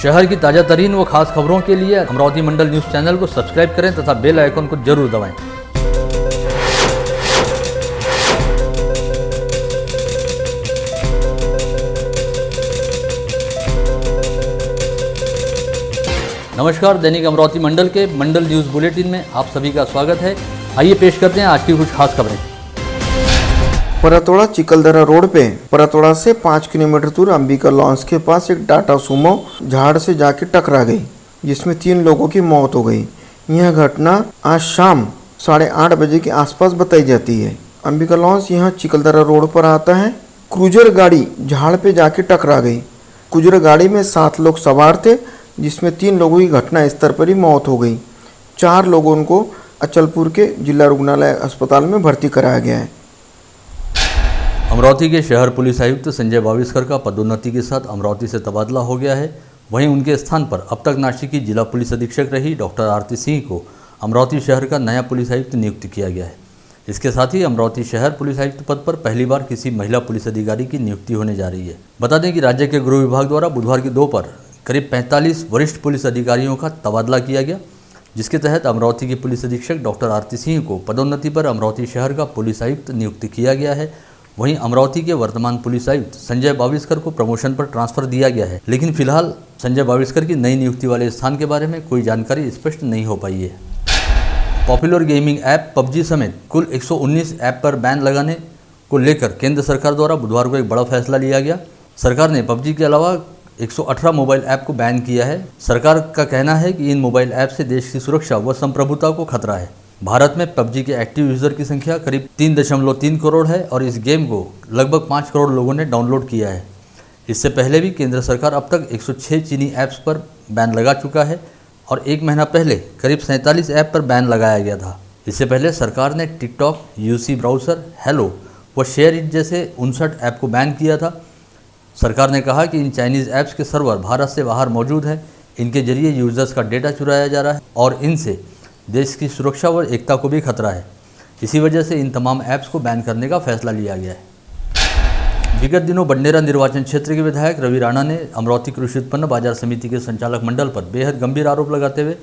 शहर की ताज़ा तरीन व खास खबरों के लिए अमरावती मंडल न्यूज़ चैनल को सब्सक्राइब करें तथा बेल आइकन को जरूर दबाएं। नमस्कार, दैनिक अमरावती मंडल के मंडल न्यूज़ बुलेटिन में आप सभी का स्वागत है। आइए पेश करते हैं आज की कुछ खास खबरें। परतोड़ा चिकलदरा रोड पे परतोड़ा से 5 किलोमीटर दूर अंबिका लॉन्स के पास एक टाटा सुमो झाड़ से जाके टकरा गई, जिसमें 3 लोगों की मौत हो गई। यह घटना आज शाम 8:30 बजे के आसपास बताई जाती है। अंबिका लॉन्स यहाँ चिकलदरा रोड पर आता है। क्रूजर गाड़ी झाड़ पे जाके टकरा गई। क्रूजर गाड़ी में 7 लोग सवार थे, जिसमें 3 लोगों की घटना स्थल पर ही मौत हो गई। 4 लोगों को अचलपुर के जिला रुग्णालय अस्पताल में भर्ती कराया गया है। अमरावती के शहर पुलिस आयुक्त संजय बाविस्कर का पदोन्नति के साथ अमरावती से तबादला हो गया है। वहीं उनके स्थान पर अब तक नासिक की जिला पुलिस अधीक्षक रही डॉक्टर आरती सिंह को अमरावती शहर का नया पुलिस आयुक्त नियुक्त किया गया है। इसके साथ ही अमरावती शहर पुलिस आयुक्त पद पर पहली बार किसी महिला पुलिस अधिकारी की नियुक्ति होने जा रही है। बता दें कि राज्य के गृह विभाग द्वारा बुधवार की दोपहर करीब 45 वरिष्ठ पुलिस अधिकारियों का तबादला किया गया, जिसके तहत अमरावती की पुलिस अधीक्षक डॉक्टर आरती सिंह को पदोन्नति पर अमरावती शहर का पुलिस आयुक्त नियुक्त किया गया है। वहीं अमरावती के वर्तमान पुलिस आयुक्त संजय बाविस्कर को प्रमोशन पर ट्रांसफर दिया गया है, लेकिन फिलहाल संजय बाविस्कर की नई नियुक्ति वाले स्थान के बारे में कोई जानकारी स्पष्ट नहीं हो पाई है। पॉपुलर गेमिंग ऐप पबजी समेत कुल 119 ऐप पर बैन लगाने को लेकर केंद्र सरकार द्वारा बुधवार को एक बड़ा फैसला लिया गया। सरकार ने पबजी के अलावा 118 मोबाइल ऐप को बैन किया है। सरकार का कहना है कि इन मोबाइल ऐप से देश की सुरक्षा व संप्रभुता को खतरा है। भारत में पबजी के एक्टिव यूज़र की संख्या करीब 3.3 करोड़ है और इस गेम को लगभग 5 करोड़ लोगों ने डाउनलोड किया है। इससे पहले भी केंद्र सरकार अब तक 106 चीनी ऐप्स पर बैन लगा चुका है और 1 महीना पहले करीब 47 ऐप पर बैन लगाया गया था। इससे पहले सरकार ने टिकटॉक, यूसी ब्राउज़र, हेलो व शेयर इट जैसे 59 ऐप को बैन किया था। सरकार ने कहा कि इन चाइनीज़ ऐप्स के सर्वर भारत से बाहर मौजूद हैं, इनके जरिए यूज़र्स का डेटा चुराया जा रहा है और इनसे देश की सुरक्षा व एकता को भी खतरा है। इसी वजह से इन तमाम ऐप्स को बैन करने का फैसला लिया गया है। विगत दिनों बंडेरा निर्वाचन क्षेत्र के विधायक रवि राणा ने अमरावती कृषि उत्पन्न बाजार समिति के संचालक मंडल पर बेहद गंभीर आरोप लगाते हुए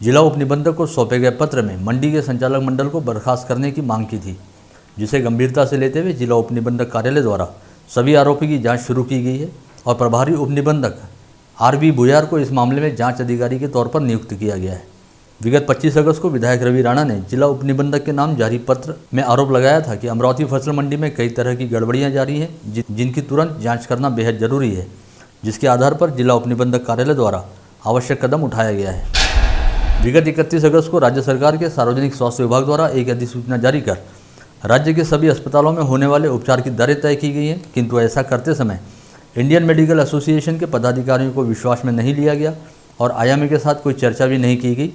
जिला उपनिबंधक को सौंपे गए पत्र में मंडी के संचालक मंडल को बर्खास्त करने की मांग की थी, जिसे गंभीरता से लेते हुए जिला उपनिबंधक कार्यालय द्वारा सभी आरोपी की जाँच शुरू की गई है और प्रभारी उपनिबंधक आर.बी. भुयार को इस मामले में जाँच अधिकारी के तौर पर नियुक्त किया गया है। विगत 25 अगस्त को विधायक रवि राणा ने जिला उपनिबंधक के नाम जारी पत्र में आरोप लगाया था कि अमरावती फसल मंडी में कई तरह की गड़बड़ियां जारी हैं, जिनकी तुरंत जांच करना बेहद जरूरी है, जिसके आधार पर जिला उपनिबंधक कार्यालय द्वारा आवश्यक कदम उठाया गया है। विगत 31 अगस्त को राज्य सरकार के सार्वजनिक स्वास्थ्य विभाग द्वारा एक अधिसूचना जारी कर राज्य के सभी अस्पतालों में होने वाले उपचार की दरें तय की गई हैं, किंतु ऐसा करते समय इंडियन मेडिकल एसोसिएशन के पदाधिकारियों को विश्वास में नहीं लिया गया और आईएमए के साथ कोई चर्चा भी नहीं की गई।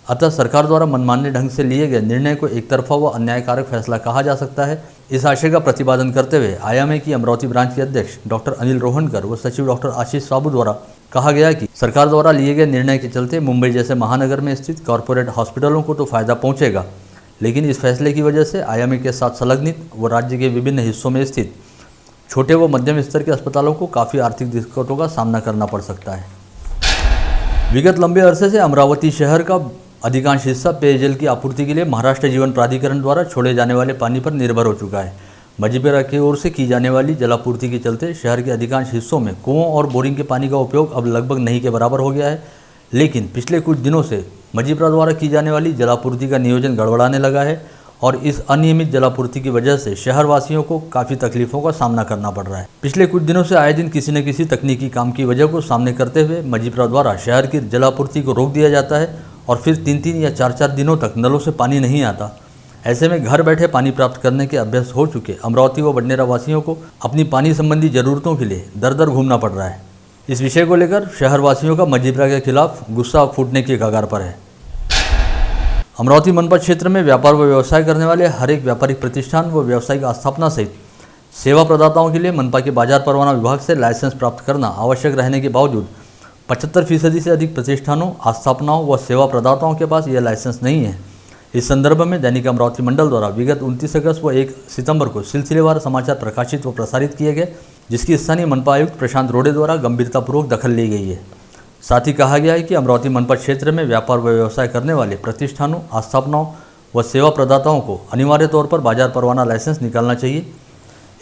अतः सरकार द्वारा मनमाने ढंग से लिए गए निर्णय को एक तरफा व अन्यायकारक फैसला कहा जा सकता है। इस आशय का प्रतिपादन करते हुए आईएमए की अमरावती ब्रांच के अध्यक्ष डॉक्टर अनिल रोहनकर व सचिव डॉक्टर आशीष साबू द्वारा कहा गया कि सरकार द्वारा लिए गए निर्णय के चलते मुंबई जैसे महानगर में स्थित कॉरपोरेट हॉस्पिटलों को तो फायदा पहुंचेगा, लेकिन इस फैसले की वजह से आईएमए के साथ संलग्नित व राज्य के विभिन्न हिस्सों में स्थित छोटे व मध्यम स्तर के अस्पतालों को काफ़ी आर्थिक दिक्कतों का सामना करना पड़ सकता है। विगत लंबे अरसे से अमरावती शहर का अधिकांश हिस्सा पेयजल की आपूर्ति के लिए महाराष्ट्र जीवन प्राधिकरण द्वारा छोड़े जाने वाले पानी पर निर्भर हो चुका है। मजीपरा की ओर से की जाने वाली जलापूर्ति के चलते शहर के अधिकांश हिस्सों में कुओं और बोरिंग के पानी का उपयोग अब लगभग नहीं के बराबर हो गया है, लेकिन पिछले कुछ दिनों से मजीपरा द्वारा की जाने वाली जलापूर्ति का नियोजन गड़बड़ाने लगा है और इस अनियमित जलापूर्ति की वजह से शहरवासियों को काफ़ी तकलीफों का सामना करना पड़ रहा है। पिछले कुछ दिनों से आए दिन किसी न किसी तकनीकी काम की वजह को सामने करते हुए मजीपरा द्वारा शहर की जलापूर्ति को रोक दिया जाता है और फिर 3-3 या 4-4 दिनों तक नलों से पानी नहीं आता। ऐसे में घर बैठे पानी प्राप्त करने के अभ्यस्त हो चुके अमरावती व बंडेरा वासियों को अपनी पानी संबंधी जरूरतों के लिए दर दर घूमना पड़ रहा है। इस विषय को लेकर शहरवासियों का मजीपरा के खिलाफ गुस्सा फूटने की कगार पर है। अमरावती मनपा क्षेत्र में व्यापार व व्यवसाय करने वाले हर एक व्यापारिक प्रतिष्ठान व व्यावसायिक आस्थापना सहित सेवा प्रदाताओं के लिए मनपा के बाजार परवाना विभाग से लाइसेंस प्राप्त करना आवश्यक रहने के बावजूद 75% से अधिक प्रतिष्ठानों, आस्थापनाओं व सेवा प्रदाताओं के पास यह लाइसेंस नहीं है। इस संदर्भ में दैनिक अमरावती मंडल द्वारा विगत 29 अगस्त व 1 सितंबर को सिलसिलेवार समाचार प्रकाशित व प्रसारित किए गए, जिसकी स्थानीय मनपा आयुक्त प्रशांत रोडे द्वारा गंभीरतापूर्वक दखल ली गई है। साथ ही कहा गया है कि अमरावती मनपा क्षेत्र में व्यापार व व्यवसाय करने वाले प्रतिष्ठानों, आस्थापनाओं व सेवा प्रदाताओं को अनिवार्य तौर पर बाजार परवाना लाइसेंस निकालना चाहिए।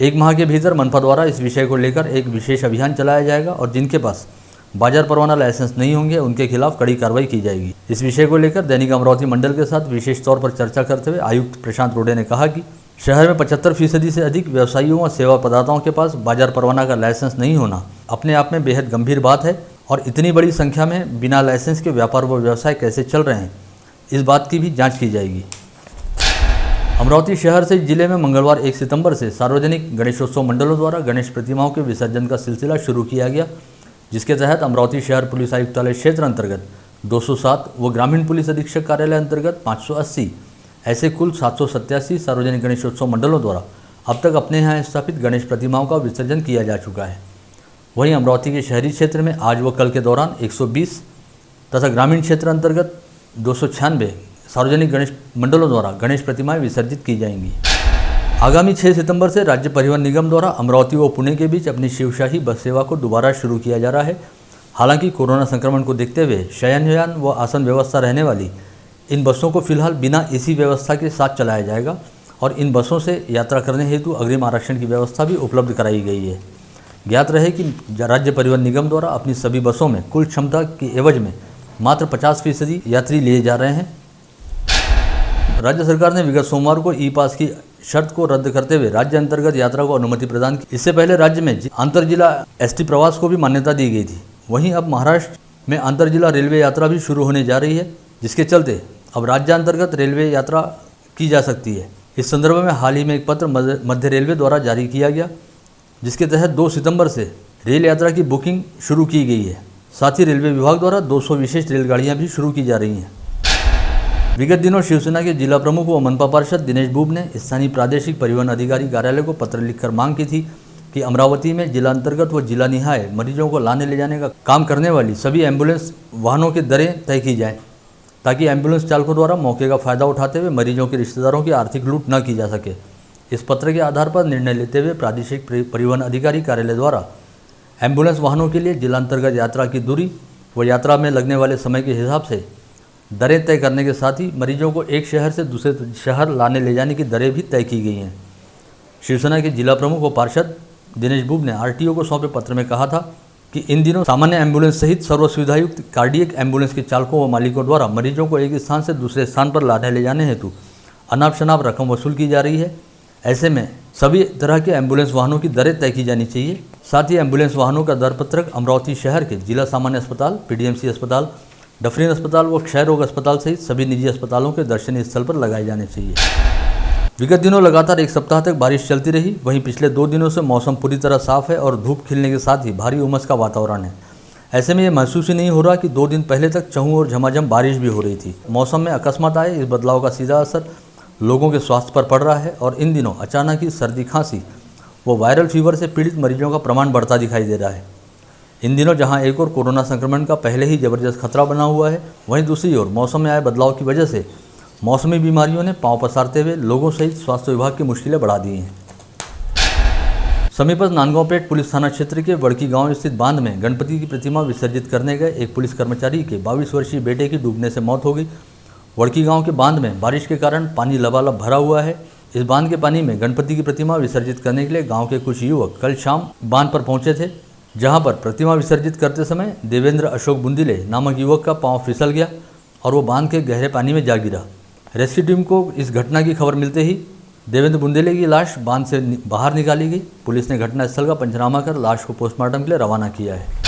1 माह के भीतर मनपा द्वारा इस विषय को लेकर एक विशेष अभियान चलाया जाएगा और जिनके पास बाजार परवाना लाइसेंस नहीं होंगे उनके खिलाफ कड़ी कार्रवाई की जाएगी। इस विषय को लेकर दैनिक अमरावती मंडल के साथ विशेष तौर पर चर्चा करते हुए आयुक्त प्रशांत रोडे ने कहा कि शहर में 75% से अधिक व्यवसायियों और सेवा प्रदाताओं के पास बाजार परवाना का लाइसेंस नहीं होना अपने आप में बेहद गंभीर बात है और इतनी बड़ी संख्या में बिना लाइसेंस के व्यापार व व्यवसाय कैसे चल रहे हैं, इस बात की भी जांच की जाएगी। अमरावती शहर से जिले में मंगलवार 1 सितंबर से सार्वजनिक गणेशोत्सव मंडलों द्वारा गणेश प्रतिमाओं के विसर्जन का सिलसिला शुरू किया गया, जिसके तहत अमरावती शहर पुलिस आयुक्तालय क्षेत्र अंतर्गत 207 व ग्रामीण पुलिस अधीक्षक कार्यालय अंतर्गत 580 ऐसे कुल 787 सार्वजनिक गणेशोत्सव मंडलों द्वारा अब तक अपने यहाँ स्थापित गणेश प्रतिमाओं का विसर्जन किया जा चुका है। वहीं अमरावती के शहरी क्षेत्र में आज व कल के दौरान 120 तथा ग्रामीण क्षेत्र अंतर्गत 296 सार्वजनिक गणेश मंडलों द्वारा गणेश प्रतिमाएं विसर्जित की जाएंगी। आगामी 6 सितंबर से राज्य परिवहन निगम द्वारा अमरावती व पुणे के बीच अपनी शिवशाही बस सेवा को दोबारा शुरू किया जा रहा है। हालांकि कोरोना संक्रमण को देखते हुए शयनयान व आसन व्यवस्था रहने वाली इन बसों को फिलहाल बिना एसी व्यवस्था के साथ चलाया जाएगा और इन बसों से यात्रा करने हेतु अग्रिम आरक्षण की व्यवस्था भी उपलब्ध कराई गई है। ज्ञात रहे कि राज्य परिवहन निगम द्वारा अपनी सभी बसों में कुल क्षमता की एवज में मात्र 50% यात्री लिए जा रहे हैं। राज्य सरकार ने विगत सोमवार को ई पास की शर्त को रद्द करते हुए राज्य अंतर्गत यात्रा को अनुमति प्रदान की। इससे पहले राज्य में अंतर जिला एसटी प्रवास को भी मान्यता दी गई थी। वहीं अब महाराष्ट्र में अंतर जिला रेलवे यात्रा भी शुरू होने जा रही है, जिसके चलते अब राज्य अंतर्गत रेलवे यात्रा की जा सकती है। इस संदर्भ में हाल ही में एक पत्र मध्य रेलवे द्वारा जारी किया गया, जिसके तहत 2 सितंबर से रेल यात्रा की बुकिंग शुरू की गई है। साथ ही रेलवे विभाग द्वारा 200 विशेष रेलगाड़ियां भी शुरू की जा रही हैं। विगत दिनों शिवसेना के जिला प्रमुख व मनपा पार्षद दिनेश बूब ने स्थानीय प्रादेशिक परिवहन अधिकारी कार्यालय को पत्र लिखकर मांग की थी कि अमरावती में जिला अंतर्गत व जिला निहाय मरीजों को लाने ले जाने का काम करने वाली सभी एम्बुलेंस वाहनों की दरें तय की जाएं, ताकि एम्बुलेंस चालकों द्वारा मौके का फायदा उठाते हुए मरीजों के रिश्तेदारों की आर्थिक लूट न की जा सके। इस पत्र के आधार पर निर्णय लेते हुए प्रादेशिक परिवहन अधिकारी कार्यालय द्वारा एम्बुलेंस वाहनों के लिए जिला अंतर्गत यात्रा की दूरी व यात्रा में लगने वाले समय के हिसाब से दरें तय करने के साथ ही मरीजों को एक शहर से दूसरे शहर लाने ले जाने की दरें भी तय की गई हैं। शिवसेना के जिला प्रमुख व पार्षद दिनेश बूब ने आरटीओ को सौंपे पत्र में कहा था कि इन दिनों सामान्य एम्बुलेंस सहित सर्व सुविधायुक्त कार्डियक एम्बुलेंस के चालकों व मालिकों द्वारा मरीजों को एक स्थान से दूसरे स्थान पर लाने ले जाने हेतु अनाप शनाप रकम वसूल की जा रही है। ऐसे में सभी तरह के एम्बुलेंस वाहनों की दरें तय की जानी चाहिए। साथ ही एम्बुलेंस वाहनों का दर पत्रक अमरावती शहर के जिला सामान्य अस्पताल, पीडीएमसी अस्पताल, डफरीन अस्पताल व क्षय रोग अस्पताल सहित सभी निजी अस्पतालों के दर्शनीय स्थल पर लगाए जाने चाहिए। विगत दिनों लगातार 1 सप्ताह तक बारिश चलती रही। वहीं पिछले 2 दिनों से मौसम पूरी तरह साफ है और धूप खिलने के साथ ही भारी उमस का वातावरण है। ऐसे में ये महसूस ही नहीं हो रहा कि 2 दिन पहले तक चहु और झमाझम बारिश भी हो रही थी। मौसम में अकस्मात आए इस बदलाव का सीधा असर लोगों के स्वास्थ्य पर पड़ रहा है और इन दिनों अचानक ही सर्दी, खांसी व वायरल फीवर से पीड़ित मरीजों का प्रमाण बढ़ता दिखाई दे रहा है। इन दिनों जहां एक और कोरोना संक्रमण का पहले ही जबरदस्त खतरा बना हुआ है, वहीं दूसरी ओर मौसम में आए बदलाव की वजह से मौसमी बीमारियों ने पांव पसारते हुए लोगों सहित स्वास्थ्य विभाग की मुश्किलें बढ़ा दी हैं। समीपस्थ नांदगांवपेट पुलिस थाना क्षेत्र के वड़की गांव स्थित बांध में गणपति की प्रतिमा विसर्जित करने गए एक पुलिस कर्मचारी के 22 वर्षीय बेटे की डूबने से मौत हो गई। वड़की गांव के बांध में बारिश के कारण पानी लबालब भरा हुआ है। इस बांध के पानी में गणपति की प्रतिमा विसर्जित करने के लिए गाँव के कुछ युवक कल शाम बांध पर पहुंचे थे, जहां पर प्रतिमा विसर्जित करते समय देवेंद्र अशोक बुंदिले नामक युवक का पांव फिसल गया और वो बांध के गहरे पानी में जा गिरा। रेस्क्यू टीम को इस घटना की खबर मिलते ही देवेंद्र बुंदेले की लाश बांध से बाहर निकाली गई। पुलिस ने घटनास्थल का पंचनामा कर लाश को पोस्टमार्टम के लिए रवाना किया है।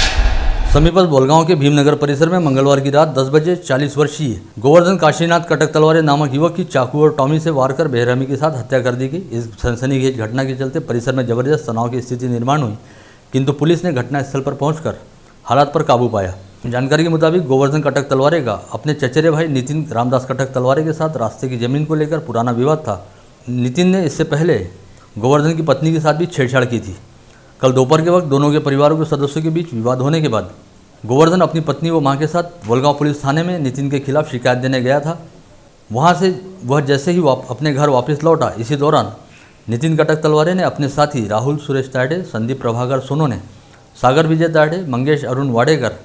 समीपस्थ बोलगांव के भीमनगर परिसर में मंगलवार की रात 10 बजे 40 वर्षीय गोवर्धन काशीनाथ कटक तलवारे नामक युवक की चाकू और टॉमी से वार कर बेरहमी के साथ हत्या कर दी गई। इस सनसनीखेज घटना के चलते परिसर में जबरदस्त तनाव की स्थिति निर्माण हुई, किंतु पुलिस ने घटनास्थल पर पहुंचकर हालात पर काबू पाया। जानकारी के मुताबिक गोवर्धन कटक तलवारे का अपने चचेरे भाई नितिन रामदास कटक तलवारे के साथ रास्ते की जमीन को लेकर पुराना विवाद था। नितिन ने इससे पहले गोवर्धन की पत्नी के साथ भी छेड़छाड़ की थी। कल दोपहर के वक्त दोनों के परिवारों के सदस्यों के बीच विवाद होने के बाद गोवर्धन अपनी पत्नी व मां के साथ बोलगांव पुलिस थाने में नितिन के खिलाफ शिकायत देने गया था। वहां से वह जैसे ही अपने घर वापस लौटा, इसी दौरान नितिन कटक तलवारे ने अपने साथी राहुल सुरेश तायडे, संदीप प्रभाकर सोनोने, सागर विजय तायडे, मंगेश अरुण वाडेकर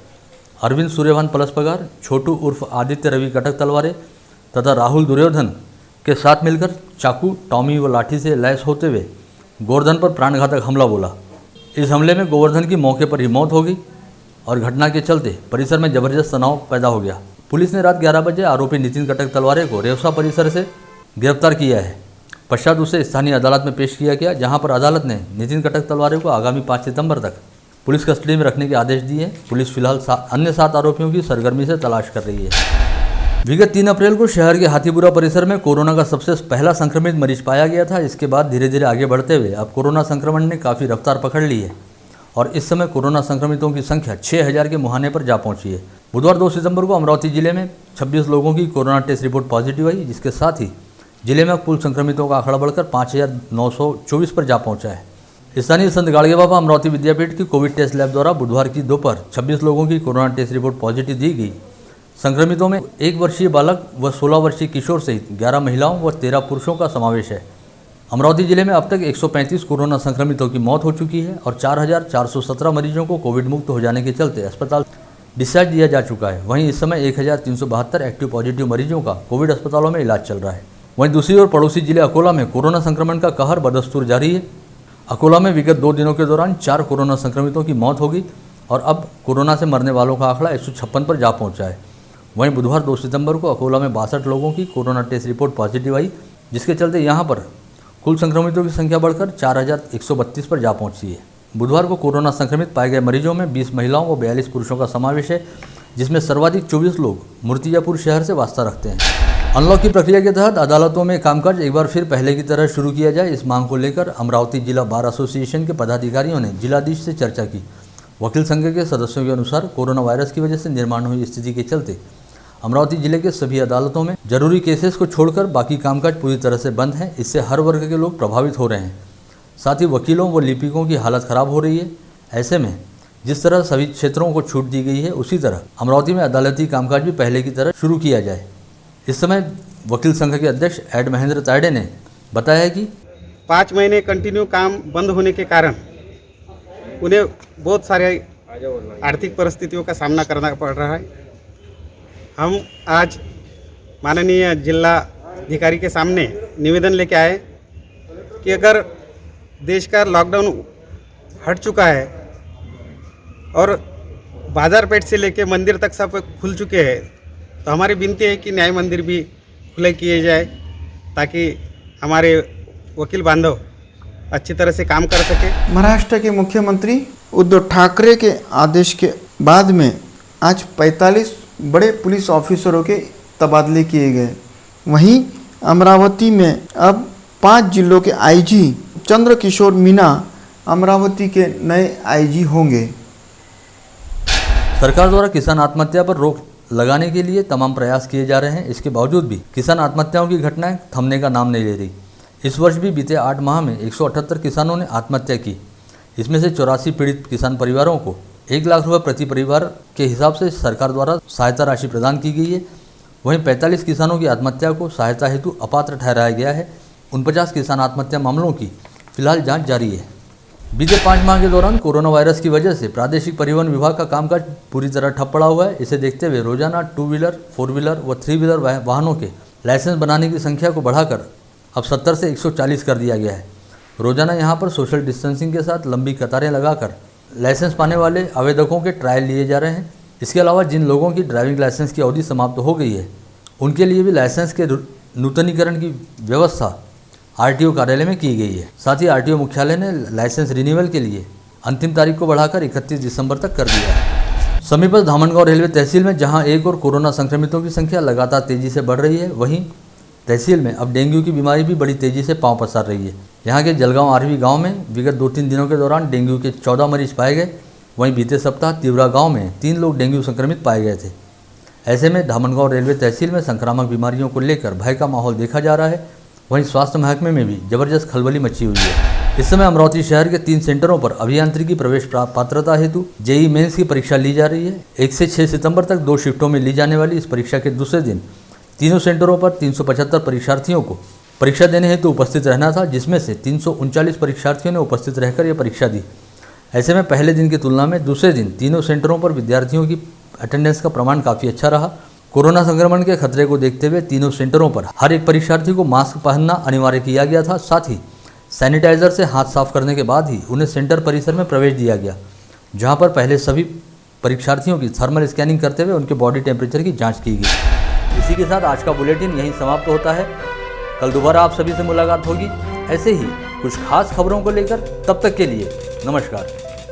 अरविंद सूर्यभान प्लस पगार, छोटू उर्फ आदित्य रवि कटक तलवारे तथा राहुल दुर्योधन के साथ मिलकर चाकू, टॉमी व लाठी से लैस होते हुए गोवर्धन पर प्राणघातक हमला बोला। इस हमले में गोवर्धन की मौके पर ही मौत हो गई और घटना के चलते परिसर में जबरदस्त तनाव पैदा हो गया। पुलिस ने रात 11 बजे आरोपी नितिन कटक तलवारे को रेवसा परिसर से गिरफ्तार किया है। पश्चात उसे स्थानीय अदालत में पेश किया गया, जहां पर अदालत ने नितिन कटक तलवारे को आगामी 5 सितंबर तक पुलिस कस्टडी में रखने के आदेश दिए। पुलिस फिलहाल अन्य 7 आरोपियों की सरगर्मी से तलाश कर रही है। विगत 3 अप्रैल को शहर के हाथीपुरा परिसर में कोरोना का सबसे पहला संक्रमित मरीज पाया गया था। इसके बाद धीरे धीरे आगे बढ़ते हुए अब कोरोना संक्रमण ने काफ़ी रफ्तार पकड़ ली है और इस समय कोरोना संक्रमितों की संख्या 6000 के मुहाने पर जा पहुंची है। बुधवार 2 सितंबर को अमरावती जिले में 26 लोगों की कोरोना टेस्ट रिपोर्ट पॉजिटिव आई, जिसके साथ ही जिले में कुल संक्रमितों का आंकड़ा बढ़कर 5924 पर जा पहुंचा है। स्थानीय संत गाड़गे बाबा अमरावती विद्यापीठ की कोविड टेस्ट लैब द्वारा बुधवार की दोपहर 26 लोगों की कोरोना टेस्ट रिपोर्ट पॉजिटिव दी गई। संक्रमितों में 1 वर्षीय बालक व 16 वर्षीय किशोर सहित 11 महिलाओं व 13 पुरुषों का समावेश है। अमरावती जिले में अब तक 135 कोरोना संक्रमितों की मौत हो चुकी है और 4417 मरीजों को कोविड मुक्त हो जाने के चलते अस्पताल डिस्चार्ज दिया जा चुका है। वहीं इस समय 1372 एक्टिव पॉजिटिव मरीजों का कोविड अस्पतालों में इलाज चल रहा है। वहीं दूसरी ओर पड़ोसी जिले अकोला में कोरोना संक्रमण का कहर बदस्तूर जारी है। अकोला में विगत 2 दिनों के दौरान 4 कोरोना संक्रमितों की मौत हो गई और अब कोरोना से मरने वालों का आंकड़ा 156 पर जा पहुंचा है। वहीं बुधवार 2 सितंबर को अकोला में 62 लोगों की कोरोना टेस्ट रिपोर्ट पॉजिटिव आई, जिसके चलते यहां पर कुल संक्रमितों की संख्या बढ़कर 4132 पर जा पहुंची है। बुधवार को कोरोना संक्रमित पाए गए मरीजों में 20 महिलाओं व 42 पुरुषों का समावेश है, जिसमें सर्वाधिक 24 लोग मूर्तिजापुर शहर से वास्ता रखते हैं। अनलॉक की प्रक्रिया के तहत अदालतों में कामकाज एक बार फिर पहले की तरह शुरू किया जाए, इस मांग को लेकर अमरावती जिला बार एसोसिएशन के पदाधिकारियों ने जिलाधीश से चर्चा की। वकील संघ के सदस्यों के अनुसार कोरोना वायरस की वजह से निर्माण हुई स्थिति के चलते अमरावती जिले के सभी अदालतों में जरूरी केसेस को छोड़कर बाकी कामकाज पूरी तरह से बंद है। इससे हर वर्ग के लोग प्रभावित हो रहे हैं, साथ ही वकीलों व लिपिकों की हालत खराब हो रही है। ऐसे में जिस तरह सभी क्षेत्रों को छूट दी गई है, उसी तरह अमरावती में अदालती कामकाज भी पहले की तरह शुरू किया जाए। इस समय वकील संघ के अध्यक्ष एड महेंद्र तायडे ने बताया कि 5 महीने कंटिन्यू काम बंद होने के कारण उन्हें बहुत सारे आर्थिक परिस्थितियों का सामना करना पड़ रहा है। हम आज माननीय जिलाधिकारी के सामने निवेदन लेके आए कि अगर देश का लॉकडाउन हट चुका है और बाजार पेट से लेके मंदिर तक सब खुल चुके हैं, तो हमारी विनती है कि न्याय मंदिर भी खुले किए जाए ताकि हमारे वकील बांधव अच्छी तरह से काम कर सके। महाराष्ट्र के मुख्यमंत्री उद्धव ठाकरे के आदेश के बाद में आज 45 बड़े पुलिस ऑफिसरों के तबादले किए गए। वहीं अमरावती में अब 5 जिलों के आईजी चंद्रकिशोर मीना अमरावती के नए आईजी होंगे। सरकार द्वारा किसान आत्महत्या पर रोक लगाने के लिए तमाम प्रयास किए जा रहे हैं। इसके बावजूद भी किसान आत्महत्याओं की घटनाएं थमने का नाम नहीं ले रही। इस वर्ष भी बीते 8 माह में 178 किसानों ने आत्महत्या की। इसमें से 84 पीड़ित किसान परिवारों को 1 लाख रुपये प्रति परिवार के हिसाब से सरकार द्वारा सहायता राशि प्रदान की गई है। वहीं 45 किसानों की आत्महत्या को सहायता हेतु अपात्र ठहराया गया है। 49 किसान आत्महत्या मामलों की फिलहाल जांच जारी है। बीते 5 माह के दौरान कोरोना वायरस की वजह से प्रादेशिक परिवहन विभाग का कामकाज पूरी तरह ठप पड़ा हुआ है। इसे देखते हुए रोजाना 2 व्हीलर, 4 व्हीलर व 3 व्हीलर वाहनों के लाइसेंस बनाने की संख्या को बढ़ाकर अब 70 से 140 कर दिया गया है। रोजाना यहां पर सोशल डिस्टेंसिंग के साथ लंबी कतारें लगाकर लाइसेंस पाने वाले आवेदकों के ट्रायल लिए जा रहे हैं। इसके अलावा जिन लोगों की ड्राइविंग लाइसेंस की अवधि समाप्त हो गई है, उनके लिए भी लाइसेंस के नूतनीकरण की व्यवस्था आरटीओ कार्यालय में की गई है। साथ ही आरटीओ मुख्यालय ने लाइसेंस रिन्यूअल के लिए अंतिम तारीख को बढ़ाकर 31 दिसंबर तक कर दिया है। समीपस्थ धामनगांव रेलवे तहसील में जहां एक और कोरोना संक्रमितों की संख्या लगातार तेजी से बढ़ रही है, वहीं तहसील में अब डेंगू की बीमारी भी बड़ी तेजी से पांव पसार रही है। यहाँ के जलगांव आरवी गांव में विगत 2-3 दिनों के दौरान डेंगू के 14 मरीज पाए गए। वहीं बीते सप्ताह तिवरा गांव में 3 लोग डेंगू संक्रमित पाए गए थे। ऐसे में धामनगांव रेलवे तहसील में संक्रामक बीमारियों को लेकर भय का माहौल देखा जा रहा है। वहीं स्वास्थ्य महकमे में भी जबरदस्त खलबली मची हुई है। इस समय अमरावती शहर के 3 सेंटरों पर अभियांत्रिकी प्रवेश पात्रता हेतु जेईई मेंस की परीक्षा ली जा रही है। 1 से 6 सितंबर तक 2 शिफ्टों में ली जाने वाली इस परीक्षा के दूसरे दिन तीनों सेंटरों पर 375 परीक्षार्थियों को परीक्षा देने हेतु उपस्थित रहना था, जिसमें से 339 परीक्षार्थियों ने उपस्थित रहकर यह परीक्षा दी। ऐसे में पहले दिन की तुलना में दूसरे दिन तीनों सेंटरों पर विद्यार्थियों की अटेंडेंस का प्रमाण काफ़ी अच्छा रहा। कोरोना संक्रमण के खतरे को देखते हुए तीनों सेंटरों पर हर एक परीक्षार्थी को मास्क पहनना अनिवार्य किया गया था। साथ ही सैनिटाइजर से हाथ साफ करने के बाद ही उन्हें सेंटर परिसर में प्रवेश दिया गया, जहां पर पहले सभी परीक्षार्थियों की थर्मल स्कैनिंग करते हुए उनके बॉडी टेम्परेचर की जांच की गई। इसी के साथ आज का बुलेटिन यहीं समाप्त होता है। कल दोबारा आप सभी से मुलाकात होगी ऐसे ही कुछ खास खबरों को लेकर। तब तक के लिए नमस्कार।